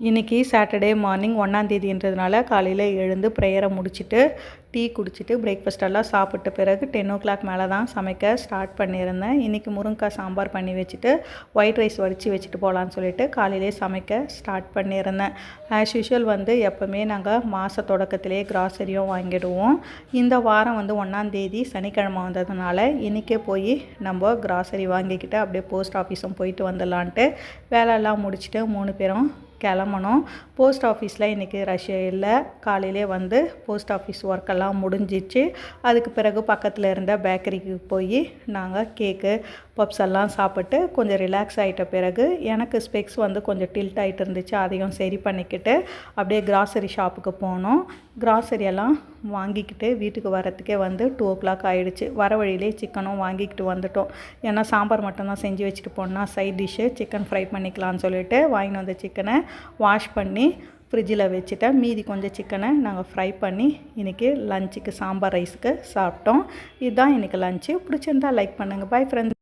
இன்றைக்கி Saturday morning 1ஆந்தேதின்றதுனால காலையில் எழுந்து ப்ரேயரை முடிச்சுட்டு டீ குடிச்சிட்டு பிரேக்ஃபாஸ்டெல்லாம் சாப்பிட்ட பிறகு 10 மேலே தான் சமைக்க ஸ்டார்ட் பண்ணியிருந்தேன். இன்றைக்கி முருங்கைக்காய் சாம்பார் பண்ணி வச்சுட்டு ஒயிட் ரைஸ் வடித்து வச்சுட்டு போகலான்னு சொல்லிட்டு காலையிலே சமைக்க ஸ்டார்ட் பண்ணியிருந்தேன். ஆஸ் யூஷுவல் எப்போவுமே நாங்கள் மாத தொடக்கத்திலே கிராசரியும் வாங்கிடுவோம். இந்த வாரம் 1ஆந்தேதி சனிக்கிழமை வந்ததுனால இன்றைக்கே போய் நம்ம கிராசரி வாங்கிக்கிட்டு அப்படியே போஸ்ட் ஆஃபீஸும் போயிட்டு வந்துடலான்ட்டு வேலையெல்லாம் முடிச்சுட்டு 3 பேரும் கிளம்பணும். போஸ்ட் ஆஃபீஸில் இன்றைக்கி ரஷ் இல்லை. காலையிலே போஸ்ட் ஆஃபீஸ் ஒர்க்கெல்லாம் முடிஞ்சிச்சு. அதுக்கு பிறகு பக்கத்தில் இருந்த பேக்கரிக்கு போய் நாங்கள் கேக்கு பப்ஸ் எல்லாம் சாப்பிட்டு கொஞ்சம் ரிலாக்ஸ் ஆகிட்ட பிறகு எனக்கு ஸ்பெக்ஸ் கொஞ்சம் டில்ட் ஆகிட்டு இருந்துச்சு. அதையும் சரி பண்ணிக்கிட்டு அப்படியே கிராசரி ஷாப்புக்கு போனோம். கிராசரி எல்லாம் வாங்கிக்கிட்டு வீட்டுக்கு வரத்துக்கே 2 ஆகிடுச்சு. வர வழியிலே சிக்கனும் வாங்கிக்கிட்டு வந்துட்டோம். ஏன்னா சாம்பார் மட்டும்தான் செஞ்சு வச்சுட்டு போனால் சைட் டிஷ்ஷு சிக்கன் ஃப்ரை பண்ணிக்கலான்னு சொல்லிட்டு வாங்கிட்டு வந்த சிக்கனை வாஷ் பண்ணி ஃப்ரிட்ஜில் வச்சுட்டேன். மீதி கொஞ்சம் சிக்கனை நாங்கள் ஃப்ரை பண்ணி இன்றைக்கி லஞ்சுக்கு சாம்பார் ரைஸுக்கு சாப்பிட்டோம். இதுதான் இன்றைக்கி லஞ்சு. பிடிச்சிருந்தா லைக் பண்ணுங்கள். Bye friends.